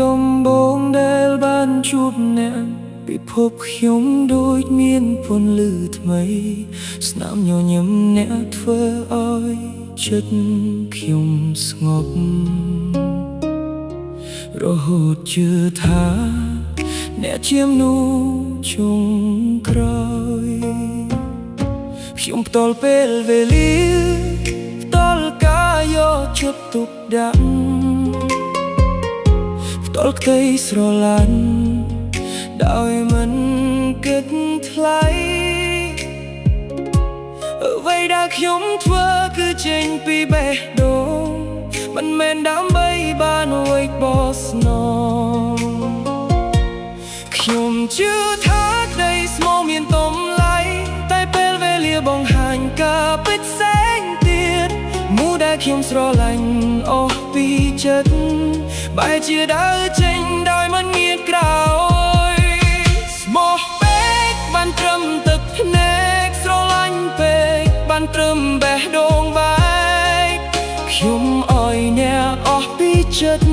ដំបូងដែលបានជួបអ្នកពិភពខ្ញុំដូចមានពន្លឺថ្មីស្នាមញញឹមអ្នកធ្វើឲ្យចិត្តខ្ញុំស្ងប់រហូតជឿថាអ្នកជាមនុស្សចុងក្រោយខ្ញុំផ្ទាល់ពេលវេលាផ្ទាល់ការយកចិត្តទុកដាក់ផ្ទាល់ក្តីស្រឡាញ់ដោយមិនគិតថ្លៃអ្វីដែលខ្ញុំធ្វើគឺចេញពីបេះដូងមិនមែនដើម្បីបានអ្វីបោះស្នងខ្ញុំជឿថាក្តីស្មោះមានតម្លៃតែពេលវេលាបង្ហាញការពិតផ្សេងទៀតមូដែលខ្ញុំស្រឡាញ់អស់ពីចិត្តបែរជាដើរចេញដោយមិនងាកក្រោយស្មោះពេកបានត្រឹមទឹកភ្នែកស្រឡាញ់ពេកបានត្រឹមបេះដូងបែកខ្ញុំឲ្យអ្នកអស់ពីចិត្ត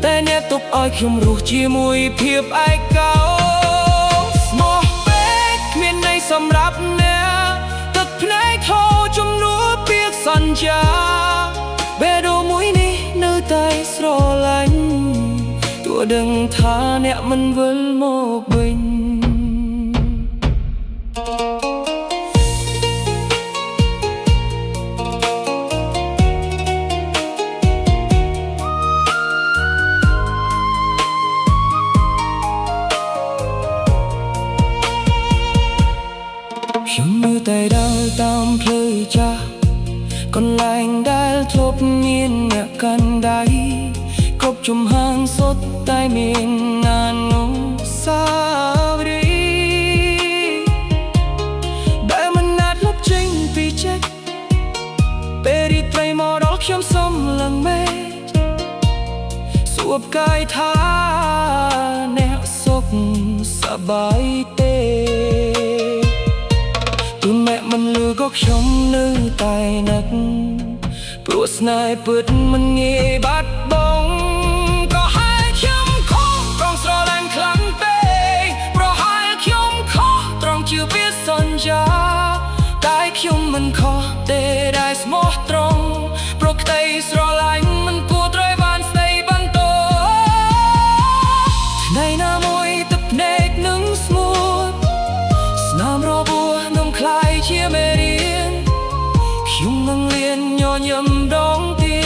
តែអ្នកទុកឲ្យខ្ញុំរស់ជាមួយភាពឯកោស្មោះពេកគ្មានន័យសម្រាប់អ្នកទឹកភ្នែកថោជំនួសពាក្យសន្យាបេះដូងមួយនេះនៅតែស្រឡាញ់ទោះដឹងថាអ្នកមិនវិលមកវិញខ្ញុំនៅតែដើរតាមផ្លូវចាស់កន្លែងដែលធ្លាប់មានអ្នកកាន់ដៃគ្រប់ជំហានសុទ្ធតែមានអនុស្សាវរីយ៍ដែលមិនអាចលុបចេញពីចិត្តពេលរីត្រីមកដល់ខ្ញុំសុំឡើងមេសួរកាយថាអ្នកសុខសប្បាយទេទូអ្នកមិនលឺក៏ខ្ញុំនៅតែនឹកព្រោះស្នេហ៍ពិតមិនងាយបាត់បង់ក៏ហើយខ្ញុំខុសត្រង់ស្រឡាញ់ខ្លាំងពេកប្រហែលខ្ញុំខុសត្រង់ជឿពាក្យសន្យាតែខ្ញុំមិនខុសទេដែលស្មោះត្រង់ព្រោះក្តីស្រឡាញ់មិនគួរត្រូវបានស្ដីបន្ទោថ្ងៃណាមួយទឹកភ្នែកនឹងស្ងួតស្នាមរបួសនឹងคล้ายជាមេរៀនខ្ញុំនឹងលៀនញញឹមដងទៀ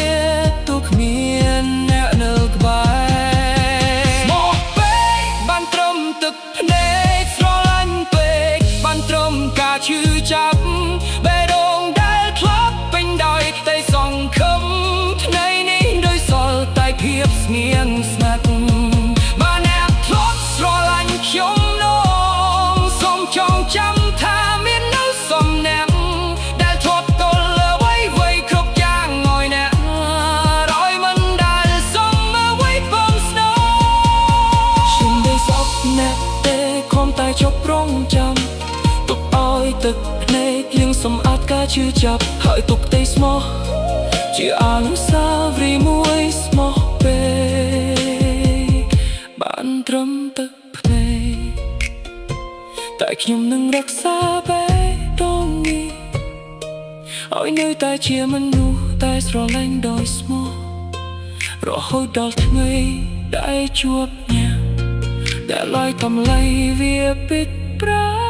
តទោះគ្មានអ្នកនៅក្បែរស្មោះពេកបានត្រឹមទឹកភ្នែកស្រឡាញ់ពេកបានត្រឹមការឈឺចាប់បេះដូងដែលធ្លាប់ពេញដោយក្តីសង្ឃឹមថ្ងៃនេះដោយសល់តែភាពស្ងៀមស្ងាត់បានអ្នកធ្លាប់ស្រឡាញ់ខ្ញុំនោះសូមចងចាំថាមាននៅសំណាក់ដែលធ្លាប់ទល់អ្វីគ្រប់យ៉ាងឲ្យអ្នករយមិនដែលសុំអ្វីបំស្នើខ្ញុំได้សពអ្នកទេខំតែជប់រងចាំទុកឲ្យទឹកភ្នែកលៀងសម្អាតការឈឺចាប់ហើយទុកទេស្មោះជាអនុស្សាវរីយ៍មួយស្មោះពេកបានត្រឹមទឹកភ្នែកតែខ្ញុំនឹងរក្សាបេះដូងនេះឲ្យនៅតែជាមនុស្សតែស្រឡាញ់ដោយស្មោះរហូតដល់ថ្ងៃដែលជួបអ្នកដែលឲ្យតម្លៃវាពិតប្រា